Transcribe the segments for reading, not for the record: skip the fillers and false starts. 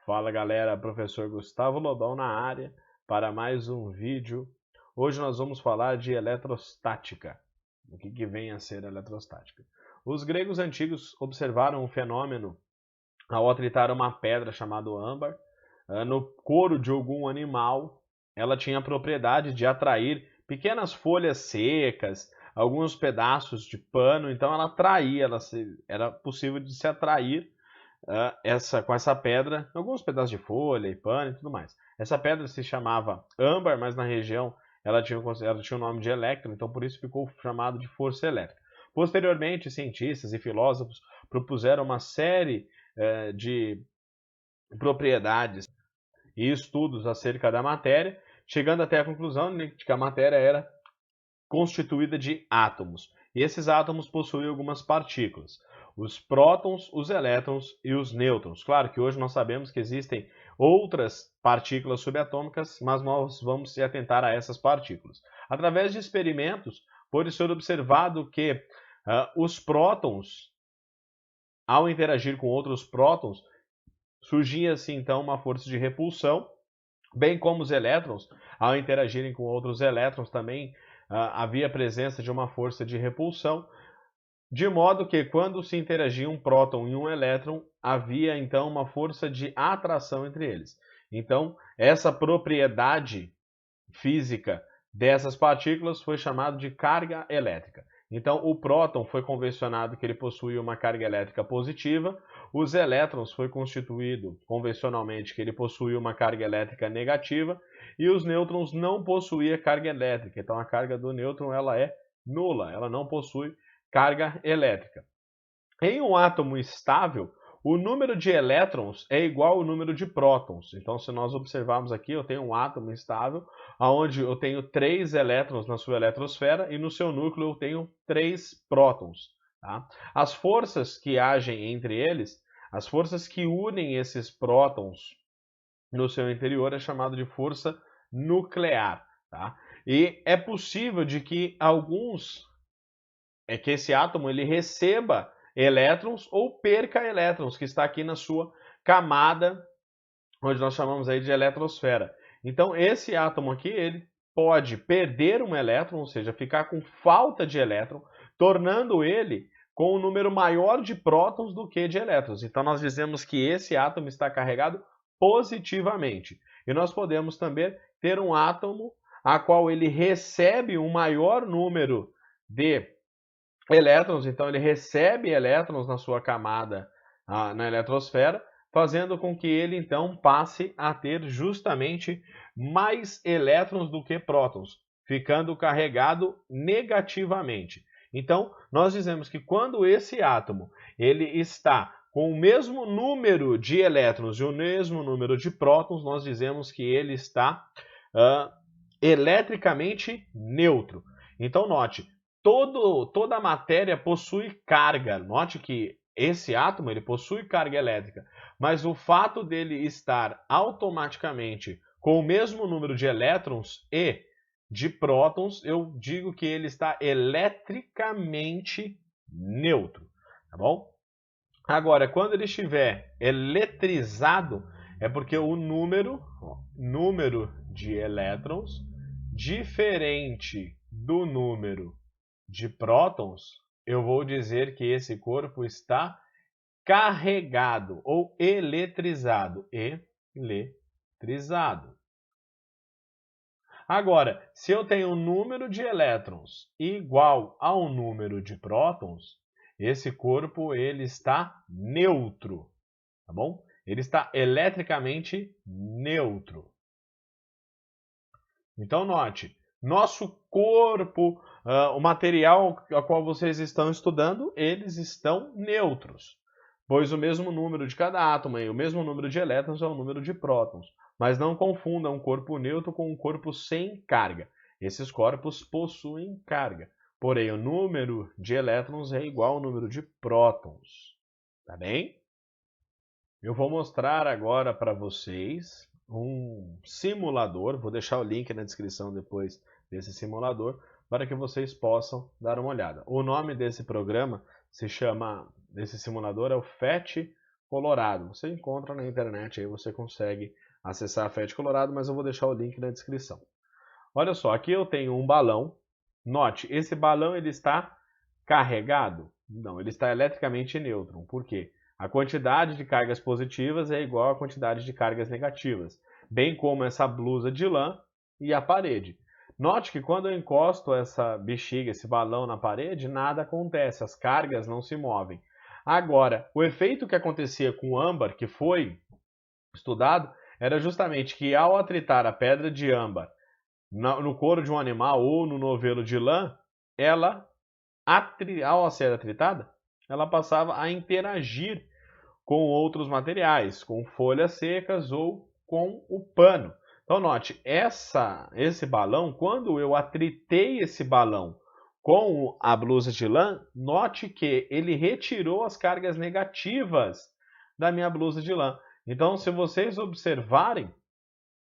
Fala galera, professor Gustavo Lobão na área para mais um vídeo. Hoje nós vamos falar de eletrostática. O que vem a ser eletrostática? Os gregos antigos observaram um fenômeno ao atritar uma pedra chamada âmbar no couro de algum animal. Ela tinha a propriedade de atrair pequenas folhas secas, alguns pedaços de pano, então ela atraía, era possível de se atrair com essa pedra, alguns pedaços de folha e pano e tudo mais. Essa pedra se chamava âmbar, mas na região ela tinha o nome de elétron, então por isso ficou chamado de força elétrica. Posteriormente, cientistas e filósofos propuseram uma série de propriedades e estudos acerca da matéria, chegando até a conclusão de que a matéria era constituída de átomos. E esses átomos possuem algumas partículas, os prótons, os elétrons e os nêutrons. Claro que hoje nós sabemos que existem outras partículas subatômicas, mas nós vamos se atentar a essas partículas. Através de experimentos, pode ser observado que os prótons, ao interagir com outros prótons, surgia-se então uma força de repulsão, bem como os elétrons, ao interagirem com outros elétrons também havia presença de uma força de repulsão, de modo que quando se interagia um próton e um elétron, havia então uma força de atração entre eles. Então, essa propriedade física dessas partículas foi chamada de carga elétrica. Então, o próton foi convencionado que ele possuía uma carga elétrica positiva, os elétrons foi constituído convencionalmente que ele possuía uma carga elétrica negativa e os nêutrons não possuíam carga elétrica. Então, a carga do nêutron ela é nula, ela não possui carga elétrica. Em um átomo estável, o número de elétrons é igual ao número de prótons. Então, se nós observarmos aqui, eu tenho um átomo estável, onde eu tenho 3 elétrons na sua eletrosfera e no seu núcleo eu tenho 3 prótons. Tá? As forças que agem entre eles, as forças que unem esses prótons no seu interior é chamado de força nuclear. Tá? E é possível de que que esse átomo ele receba elétrons ou perca elétrons, que está aqui na sua camada, onde nós chamamos aí de eletrosfera. Então, esse átomo aqui, ele pode perder um elétron, ou seja, ficar com falta de elétron, tornando ele com um número maior de prótons do que de elétrons. Então, nós dizemos que esse átomo está carregado positivamente. E nós podemos também ter um átomo a qual ele recebe um maior número de elétrons, então ele recebe elétrons na sua camada na eletrosfera, fazendo com que ele então passe a ter justamente mais elétrons do que prótons, ficando carregado negativamente. Então, nós dizemos que quando esse átomo ele está com o mesmo número de elétrons e o mesmo número de prótons, nós dizemos que ele está eletricamente neutro. Então, note, toda a matéria possui carga. Note que esse átomo ele possui carga elétrica, mas o fato dele estar automaticamente com o mesmo número de elétrons e de prótons, eu digo que ele está eletricamente neutro, tá bom? Agora, quando ele estiver eletrizado, é porque o número de elétrons diferente do número de prótons, eu vou dizer que esse corpo está carregado ou eletrizado. Eletrizado. Agora, se eu tenho um número de elétrons igual ao número de prótons, esse corpo ele está neutro, tá bom? Ele está eletricamente neutro. Então, note, nosso corpo, o material a qual vocês estão estudando, eles estão neutros, pois o mesmo número de cada átomo e o mesmo número de elétrons é o número de prótons. Mas não confundam um corpo neutro com um corpo sem carga. Esses corpos possuem carga, porém o número de elétrons é igual ao número de prótons. Tá bem? Eu vou mostrar agora para vocês um simulador, vou deixar o link na descrição depois desse simulador, para que vocês possam dar uma olhada. O nome desse programa desse simulador é o PhET Colorado. Você encontra na internet, aí você consegue acessar a FET Colorado, mas eu vou deixar o link na descrição. Olha só, aqui eu tenho um balão. Note, esse balão ele está carregado? Não, ele está eletricamente neutro. Por quê? A quantidade de cargas positivas é igual à quantidade de cargas negativas, bem como essa blusa de lã e a parede. Note que quando eu encosto essa bexiga, esse balão na parede, nada acontece, as cargas não se movem. Agora, o efeito que acontecia com o âmbar, que foi estudado, era justamente que ao atritar a pedra de âmbar no couro de um animal ou no novelo de lã, ela, ao ser atritada, ela passava a interagir com outros materiais, com folhas secas ou com o pano. Então note, esse balão, quando eu atritei esse balão com a blusa de lã, note que ele retirou as cargas negativas da minha blusa de lã. Então, se vocês observarem,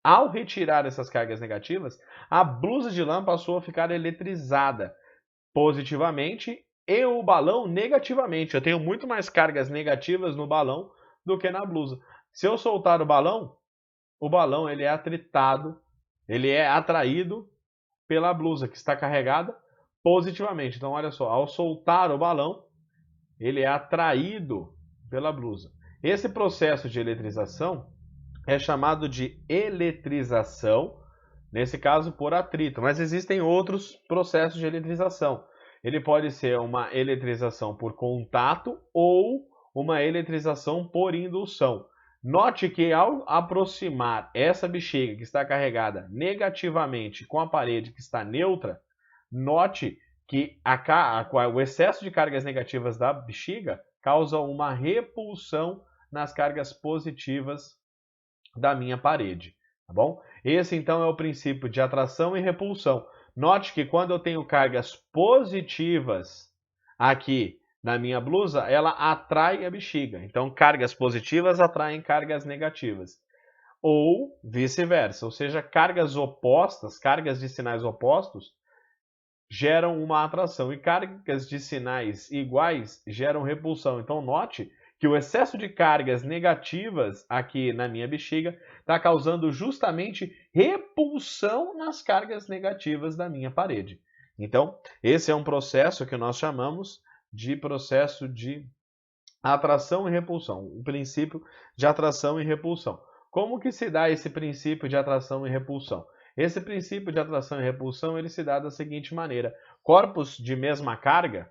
ao retirar essas cargas negativas, a blusa de lã passou a ficar eletrizada positivamente e o balão negativamente. Eu tenho muito mais cargas negativas no balão do que na blusa. Se eu soltar o balão ele é atritado, ele é atraído pela blusa que está carregada positivamente. Então, olha só, ao soltar o balão, ele é atraído pela blusa. Esse processo de eletrização é chamado de eletrização, nesse caso por atrito, mas existem outros processos de eletrização. Ele pode ser uma eletrização por contato ou uma eletrização por indução. Note que ao aproximar essa bexiga que está carregada negativamente com a parede que está neutra, note que o excesso de cargas negativas da bexiga causa uma repulsão nas cargas positivas da minha parede, tá bom? Esse então é o princípio de atração e repulsão. Note que quando eu tenho cargas positivas aqui na minha blusa, ela atrai a bexiga. Então, cargas positivas atraem cargas negativas. Ou vice-versa, ou seja, cargas opostas, cargas de sinais opostos, geram uma atração e cargas de sinais iguais geram repulsão. Então, note que o excesso de cargas negativas aqui na minha bexiga está causando justamente repulsão nas cargas negativas da minha parede. Então, esse é um processo que nós chamamos de processo de atração e repulsão, o princípio de atração e repulsão. Como que se dá esse princípio de atração e repulsão? Esse princípio de atração e repulsão ele se dá da seguinte maneira: corpos de mesma carga,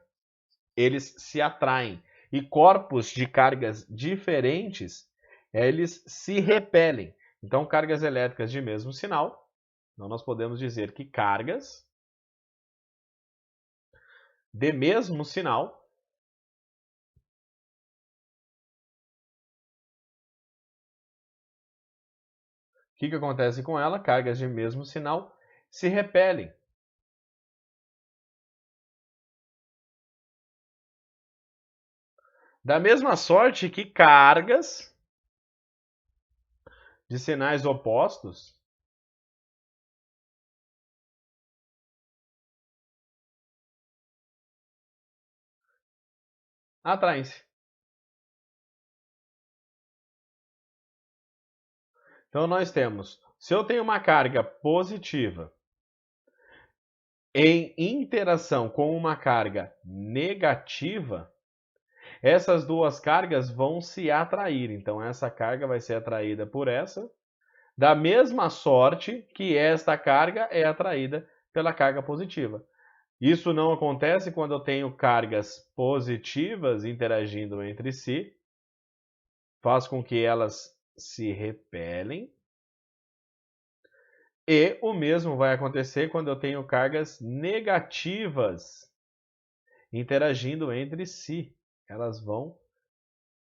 eles se atraem. E corpos de cargas diferentes, eles se repelem. Então, cargas elétricas de mesmo sinal, então nós podemos dizer que cargas de mesmo sinal o que acontece com ela? Cargas de mesmo sinal se repelem. Da mesma sorte que cargas de sinais opostos atraem-se. Então nós temos, se eu tenho uma carga positiva em interação com uma carga negativa, essas duas cargas vão se atrair. Então essa carga vai ser atraída por essa, da mesma sorte que esta carga é atraída pela carga positiva. Isso não acontece quando eu tenho cargas positivas interagindo entre si, faz com que elas se repelem. E o mesmo vai acontecer quando eu tenho cargas negativas interagindo entre si. Elas vão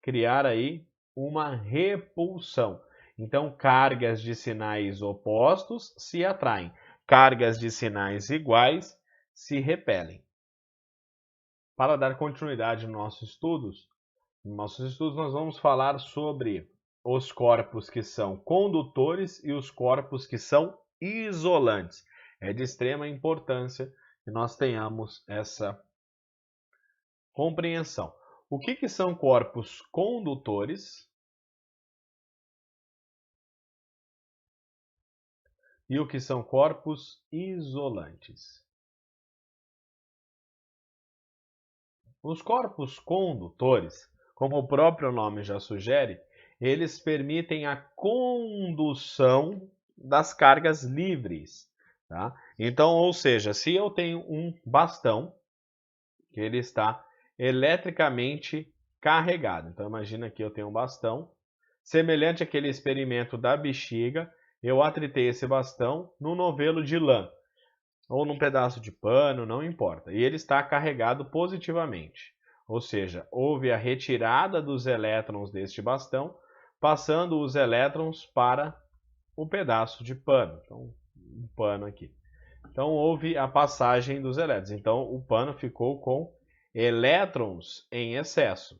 criar aí uma repulsão. Então, cargas de sinais opostos se atraem. Cargas de sinais iguais se repelem. Para dar continuidade nos nossos estudos nós vamos falar sobre os corpos que são condutores e os corpos que são isolantes. É de extrema importância que nós tenhamos essa compreensão. o que são corpos condutores e o que são corpos isolantes. Os corpos condutores, como o próprio nome já sugere, eles permitem a condução das cargas livres. Tá? Então, ou seja, se eu tenho um bastão que ele está eletricamente carregado. Então, imagina que eu tenho um bastão, semelhante àquele experimento da bexiga, eu atritei esse bastão no novelo de lã, ou num pedaço de pano, não importa. E ele está carregado positivamente. Ou seja, houve a retirada dos elétrons deste bastão, passando os elétrons para o pedaço de pano. Então, um pano aqui. Então, houve a passagem dos elétrons. Então, o pano ficou com elétrons em excesso.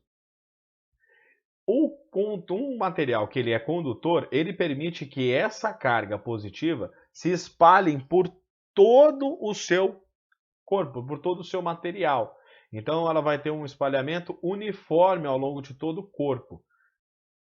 Um material que ele é condutor, ele permite que essa carga positiva se espalhe por todo o seu corpo, por todo o seu material. Então, ela vai ter um espalhamento uniforme ao longo de todo o corpo.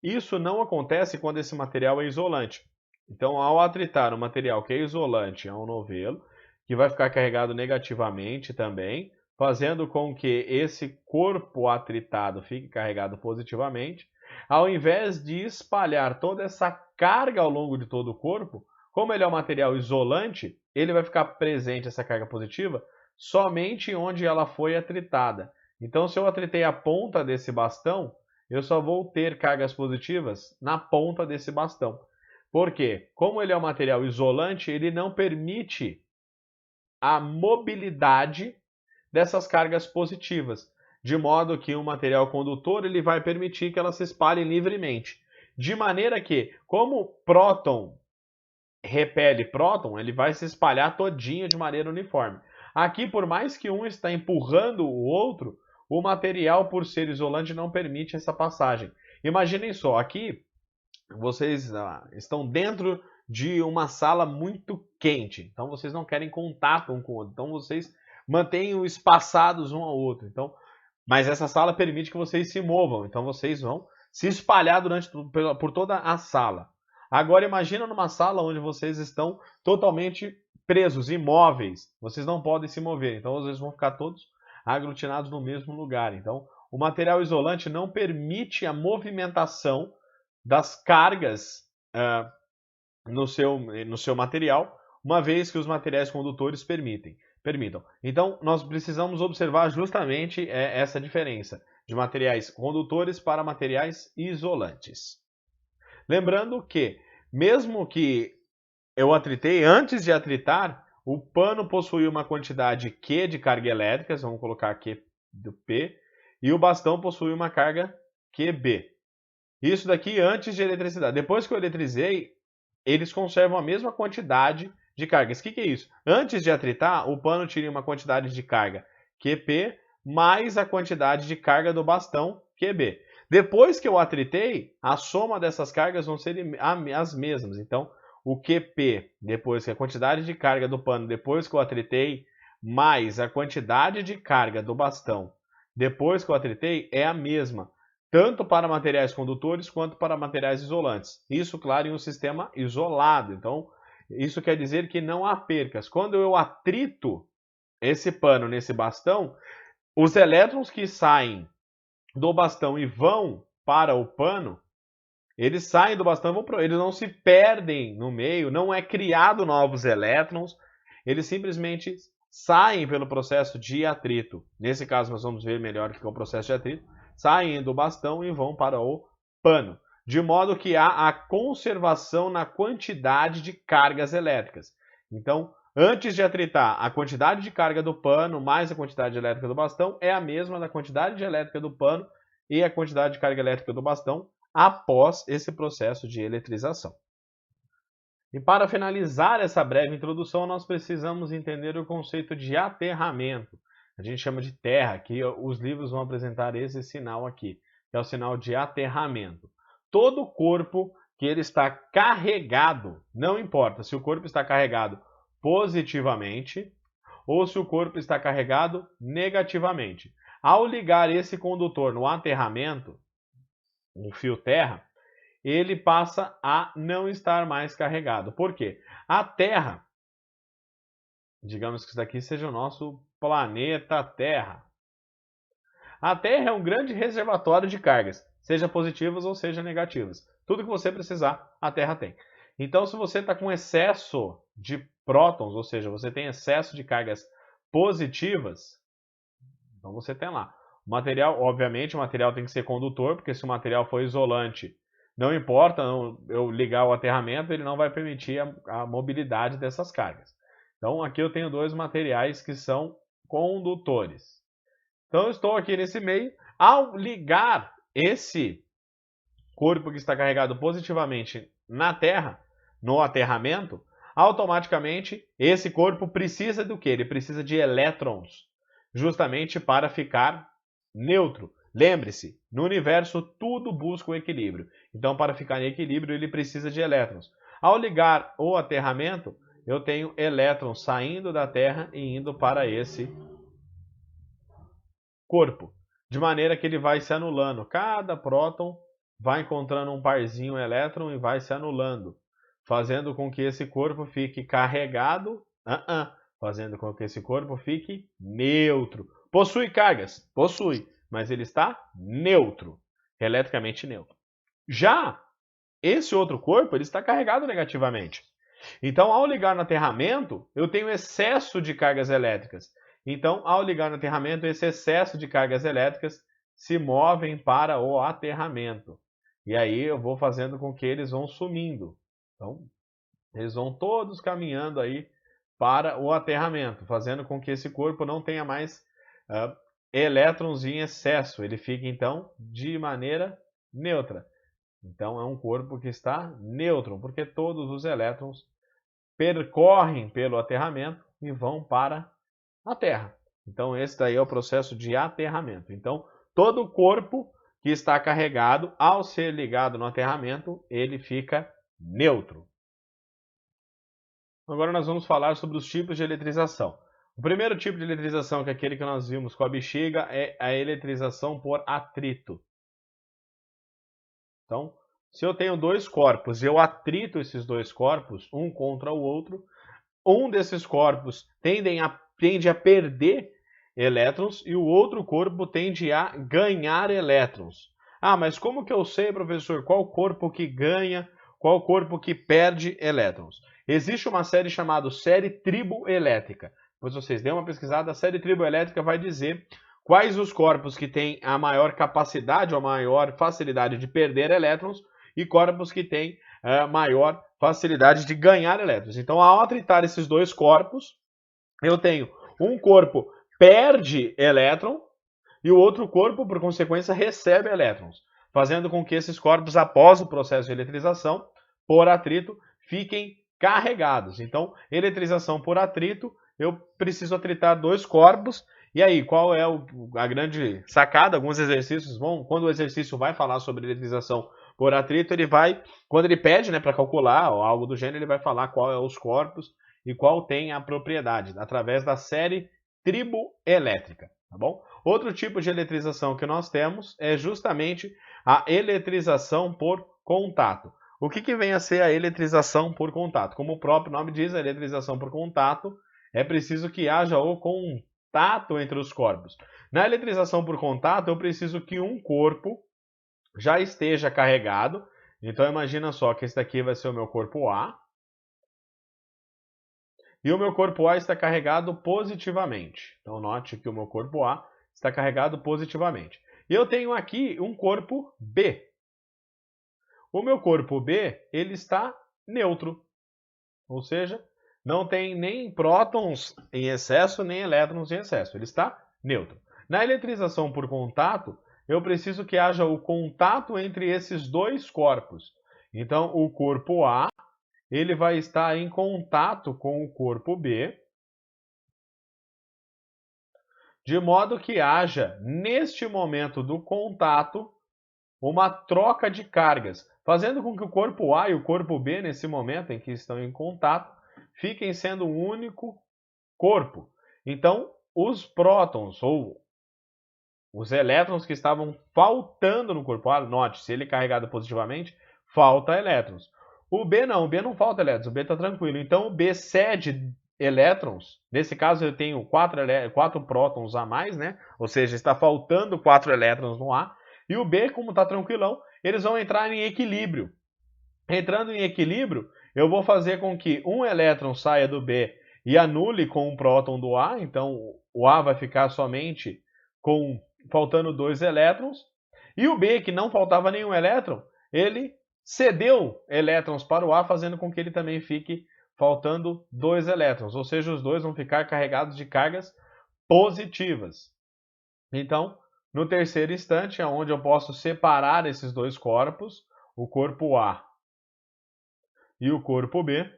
Isso não acontece quando esse material é isolante. Então, ao atritar um material que é isolante a um novelo, que vai ficar carregado negativamente também, fazendo com que esse corpo atritado fique carregado positivamente, ao invés de espalhar toda essa carga ao longo de todo o corpo, como ele é um material isolante, ele vai ficar presente, essa carga positiva, somente onde ela foi atritada. Então, se eu atritei a ponta desse bastão, eu só vou ter cargas positivas na ponta desse bastão. Por quê? Como ele é um material isolante, ele não permite a mobilidade dessas cargas positivas, de modo que um material condutor ele vai permitir que elas se espalhem livremente. De maneira que, como próton repele próton, ele vai se espalhar todinho de maneira uniforme. Aqui, por mais que um está empurrando o outro, o material, por ser isolante, não permite essa passagem. Imaginem só, aqui vocês estão dentro de uma sala muito quente, então vocês não querem contato um com o outro, então vocês mantêm espaçados um ao outro. Então, mas essa sala permite que vocês se movam, então vocês vão se espalhar por toda a sala. Agora imagina numa sala onde vocês estão totalmente presos, imóveis, vocês não podem se mover, então vocês vão ficar todos aglutinados no mesmo lugar. Então, o material isolante não permite a movimentação das cargas no seu material, uma vez que os materiais condutores permitam. Então, nós precisamos observar justamente essa diferença de materiais condutores para materiais isolantes. Lembrando que, mesmo que eu atritei, antes de atritar, o pano possui uma quantidade Q de carga elétrica, vamos colocar Q do P, e o bastão possui uma carga QB. Isso daqui antes de eletricidade. Depois que eu eletrizei, eles conservam a mesma quantidade de cargas. O que é isso? Antes de atritar, o pano tinha uma quantidade de carga QP mais a quantidade de carga do bastão QB. Depois que eu atritei, a soma dessas cargas vão ser as mesmas. Então, o QP, depois que a quantidade de carga do pano depois que eu atritei, mais a quantidade de carga do bastão depois que eu atritei, é a mesma, tanto para materiais condutores quanto para materiais isolantes. Isso, claro, em um sistema isolado. Então, isso quer dizer que não há percas. Quando eu atrito esse pano nesse bastão, os elétrons que saem do bastão e vão para o pano, eles saem do bastão e vão para... Eles não se perdem no meio, não é criado novos elétrons, eles simplesmente saem pelo processo de atrito. Nesse caso, nós vamos ver melhor o que é o processo de atrito. Saem do bastão e vão para o pano. De modo que há a conservação na quantidade de cargas elétricas. Então, antes de atritar, a quantidade de carga do pano mais a quantidade elétrica do bastão é a mesma da quantidade de elétrica do pano e a quantidade de carga elétrica do bastão após esse processo de eletrização. E para finalizar essa breve introdução, nós precisamos entender o conceito de aterramento. A gente chama de terra, que os livros vão apresentar esse sinal aqui, que é o sinal de aterramento. Todo corpo que ele está carregado, não importa se o corpo está carregado positivamente ou se o corpo está carregado negativamente. Ao ligar esse condutor no aterramento, um fio terra, ele passa a não estar mais carregado. Por quê? A Terra, digamos que isso daqui seja o nosso planeta Terra. A Terra é um grande reservatório de cargas, seja positivas ou seja negativas. Tudo que você precisar, a Terra tem. Então, se você está com excesso de prótons, ou seja, você tem excesso de cargas positivas, então você tem lá. O material, obviamente, o material tem que ser condutor, porque se o material for isolante, não importa eu ligar o aterramento, ele não vai permitir a mobilidade dessas cargas. Então, aqui eu tenho dois materiais que são condutores. Então, eu estou aqui nesse meio. Ao ligar esse corpo que está carregado positivamente na Terra, no aterramento, automaticamente esse corpo precisa do quê? Ele precisa de elétrons, justamente para ficar neutro. Lembre-se, no universo tudo busca o equilíbrio. Então, para ficar em equilíbrio, ele precisa de elétrons. Ao ligar o aterramento, eu tenho elétrons saindo da Terra e indo para esse corpo, de maneira que ele vai se anulando. Cada próton vai encontrando um parzinho elétron e vai se anulando, fazendo com que esse corpo fique carregado, fazendo com que esse corpo fique neutro. Possui cargas? Possui, mas ele está neutro, eletricamente neutro. Já esse outro corpo, ele está carregado negativamente. Então, ao ligar no aterramento, eu tenho excesso de cargas elétricas. Então, ao ligar no aterramento, esse excesso de cargas elétricas se movem para o aterramento. E aí eu vou fazendo com que eles vão sumindo. Então, eles vão todos caminhando aí para o aterramento, fazendo com que esse corpo não tenha mais elétrons em excesso. Ele fica, então, de maneira neutra. Então, é um corpo que está neutro, porque todos os elétrons percorrem pelo aterramento e vão para a Terra. Então, esse daí é o processo de aterramento. Então, todo corpo que está carregado, ao ser ligado no aterramento, ele fica neutro. Agora nós vamos falar sobre os tipos de eletrização. O primeiro tipo de eletrização, que é aquele que nós vimos com a bexiga, é a eletrização por atrito. Então, se eu tenho dois corpos e eu atrito esses dois corpos, um contra o outro, um desses corpos tende a perder elétrons e o outro corpo tende a ganhar elétrons. Ah, mas como que eu sei, professor, qual corpo que ganha, qual corpo que perde elétrons? Existe uma série chamada série triboelétrica. Depois vocês dêem uma pesquisada, a série triboelétrica vai dizer quais os corpos que têm a maior capacidade ou a maior facilidade de perder elétrons e corpos que têm maior facilidade de ganhar elétrons. Então, ao atritar esses dois corpos, eu tenho um corpo perde elétron e o outro corpo, por consequência, recebe elétrons, fazendo com que esses corpos, após o processo de eletrização, por atrito, fiquem carregados. Então, eletrização por atrito, eu preciso atritar dois corpos. E aí, qual é a grande sacada? Alguns exercícios vão, quando o exercício vai falar sobre eletrização por atrito, ele vai, quando ele pede, para calcular ou algo do gênero, ele vai falar qual é os corpos e qual tem a propriedade, através da série triboelétrica, tá bom? Outro tipo de eletrização que nós temos é justamente a eletrização por contato. O que vem a ser a eletrização por contato? Como o próprio nome diz, a eletrização por contato é preciso que haja o contato entre os corpos. Na eletrização por contato, eu preciso que um corpo já esteja carregado. Então, imagina só que esse daqui vai ser o meu corpo A. E o meu corpo A está carregado positivamente. Então, note que o meu corpo A está carregado positivamente. E eu tenho aqui um corpo B. O meu corpo B, ele está neutro. Ou seja, não tem nem prótons em excesso, nem elétrons em excesso. Ele está neutro. Na eletrização por contato, eu preciso que haja o contato entre esses dois corpos. Então, o corpo A, ele vai estar em contato com o corpo B, de modo que haja, neste momento do contato, uma troca de cargas, fazendo com que o corpo A e o corpo B, nesse momento em que estão em contato, fiquem sendo um único corpo. Então, os prótons, ou os elétrons que estavam faltando no corpo A. Note, se ele é carregado positivamente, falta elétrons. O B não falta elétrons, o B está tranquilo. Então o B cede elétrons. Nesse caso eu tenho 4 prótons a mais, né? Ou seja, está faltando 4 elétrons no A. E o B, como está tranquilão, eles vão entrar em equilíbrio. Entrando em equilíbrio, eu vou fazer com que um elétron saia do B e anule com um próton do A. Então o A vai ficar somente com faltando 2 elétrons. E o B, que não faltava nenhum elétron, ele cedeu elétrons para o A, fazendo com que ele também fique faltando 2 elétrons. Ou seja, os dois vão ficar carregados de cargas positivas. Então, no terceiro instante, é onde eu posso separar esses dois corpos, o corpo A e o corpo B,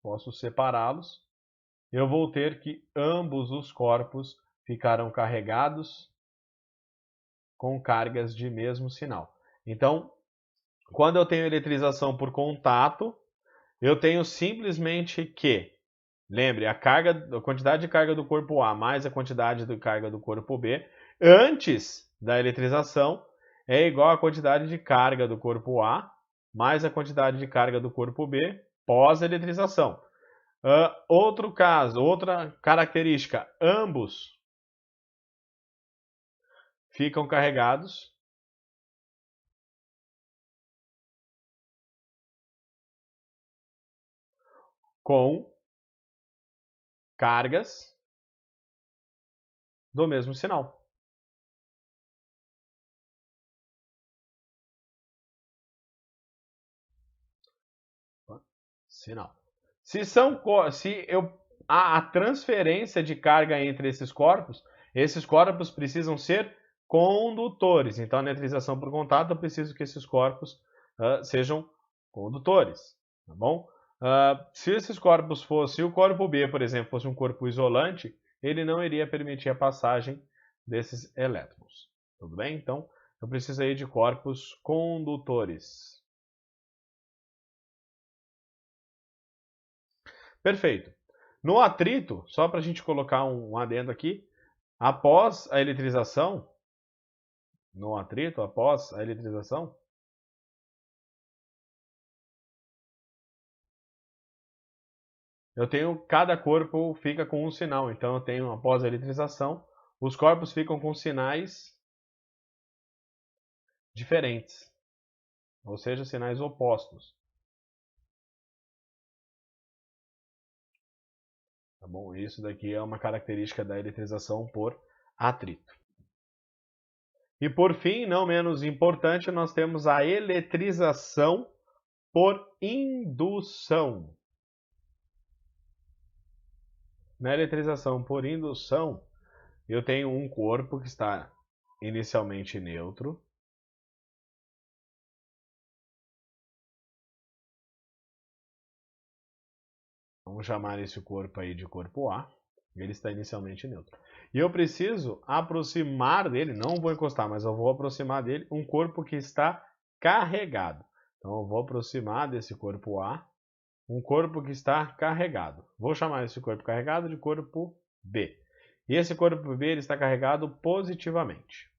posso separá-los. Eu vou ter que ambos os corpos ficarão carregados com cargas de mesmo sinal. Então, quando eu tenho eletrização por contato, eu tenho simplesmente que, lembre, a quantidade de carga do corpo A mais a quantidade de carga do corpo B antes da eletrização é igual à quantidade de carga do corpo A mais a quantidade de carga do corpo B pós-eletrização. Outro caso, outra característica, ambos ficam carregados com cargas do mesmo sinal. Se há a transferência de carga entre esses corpos precisam ser condutores. Então, a neutralização por contato, eu preciso que esses corpos sejam condutores, tá bom? Se esses corpos se o corpo B, por exemplo, fosse um corpo isolante, ele não iria permitir a passagem desses elétrons, tudo bem? Então, eu preciso aí de corpos condutores. Perfeito. No atrito, só para a gente colocar um adendo aqui, após a eletrização, no atrito, após a eletrização, eu tenho, cada corpo fica com um sinal. Então eu tenho, após a eletrização, os corpos ficam com sinais diferentes, ou seja, sinais opostos. Tá bom? Isso daqui é uma característica da eletrização por atrito. E por fim, não menos importante, nós temos a eletrização por indução. Na eletrização por indução, eu tenho um corpo que está inicialmente neutro. Vamos chamar esse corpo aí de corpo A. Ele está inicialmente neutro. E eu preciso aproximar dele, não vou encostar, mas eu vou aproximar dele um corpo que está carregado. Então eu vou aproximar desse corpo A um corpo que está carregado. Vou chamar esse corpo carregado de corpo B. E esse corpo B ele está carregado positivamente.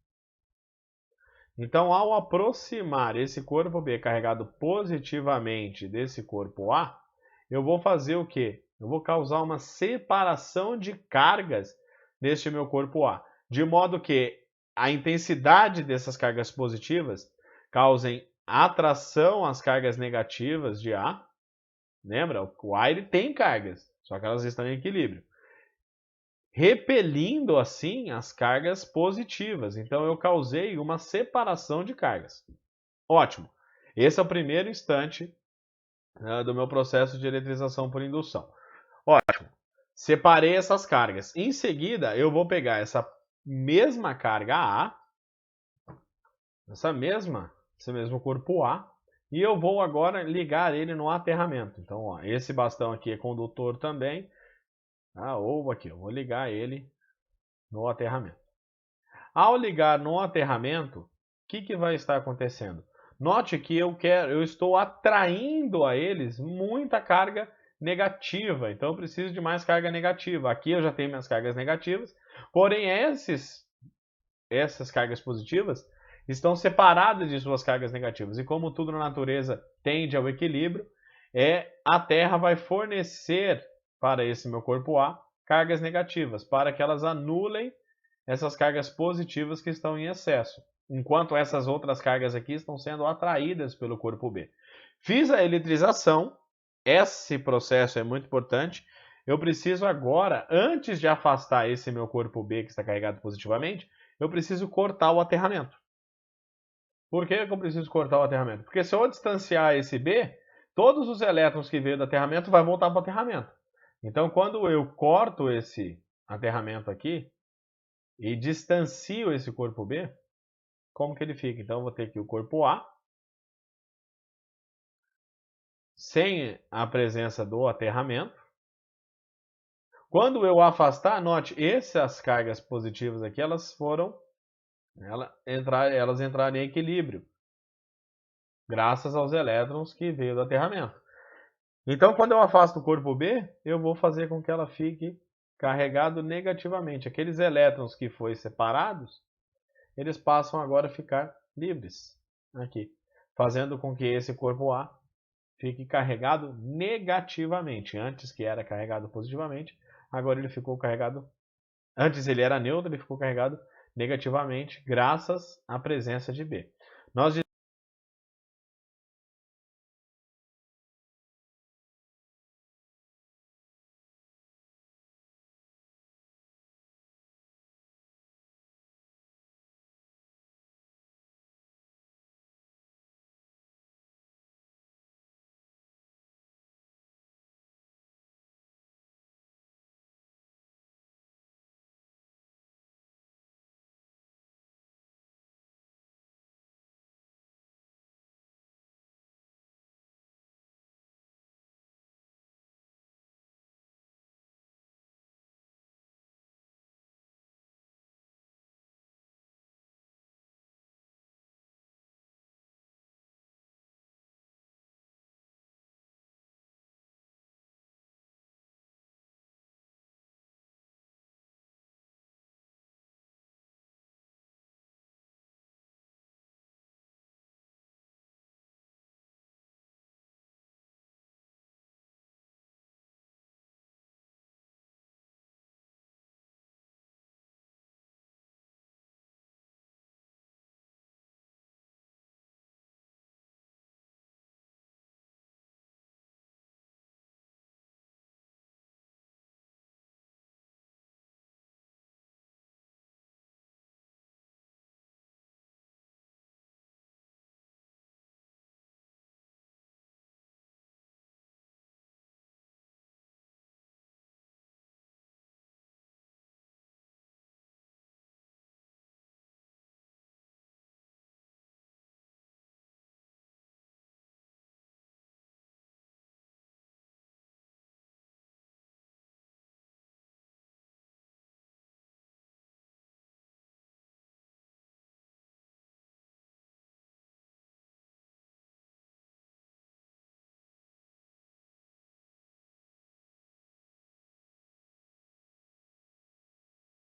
Então, ao aproximar esse corpo B carregado positivamente desse corpo A, eu vou fazer o quê? Eu vou causar uma separação de cargas neste meu corpo A, de modo que a intensidade dessas cargas positivas causem atração às cargas negativas de A. Lembra? O A ele tem cargas, só que elas estão em equilíbrio, repelindo assim as cargas positivas. Então eu causei uma separação de cargas. Ótimo. Esse é o primeiro instante do meu processo de eletrização por indução. Ótimo. Separei essas cargas. Em seguida, eu vou pegar essa mesma carga A, esse mesmo corpo A, e eu vou agora ligar ele no aterramento. Então, ó, esse bastão aqui é condutor também. Ou aqui, eu vou ligar ele no aterramento. Ao ligar no aterramento, o que vai estar acontecendo? Note que eu estou atraindo a eles muita carga negativa, então eu preciso de mais carga negativa. Aqui eu já tenho minhas cargas negativas, porém esses essas cargas positivas estão separadas de suas cargas negativas. E como tudo na natureza tende ao equilíbrio, a Terra vai fornecer para esse meu corpo A cargas negativas, para que elas anulem essas cargas positivas que estão em excesso, enquanto essas outras cargas aqui estão sendo atraídas pelo corpo B. Fiz a eletrização, esse processo é muito importante. Eu preciso agora, antes de afastar esse meu corpo B que está carregado positivamente, eu preciso cortar o aterramento. Por que eu preciso cortar o aterramento? Porque se eu distanciar esse B, todos os elétrons que veio do aterramento vão voltar para o aterramento. Então, quando eu corto esse aterramento aqui e distancio esse corpo B, como que ele fica? Então, eu vou ter aqui o corpo A, sem a presença do aterramento. Quando eu afastar, note, essas cargas positivas aqui, elas entraram em equilíbrio, graças aos elétrons que veio do aterramento. Então, quando eu afasto o corpo B, eu vou fazer com que ela fique carregado negativamente. Aqueles elétrons que foram separados, eles passam agora a ficar livres aqui, fazendo com que esse corpo A fique carregado negativamente. Antes que era carregado positivamente, agora ele ficou carregado. Antes ele era neutro, ele ficou carregado negativamente, graças à presença de B. Nós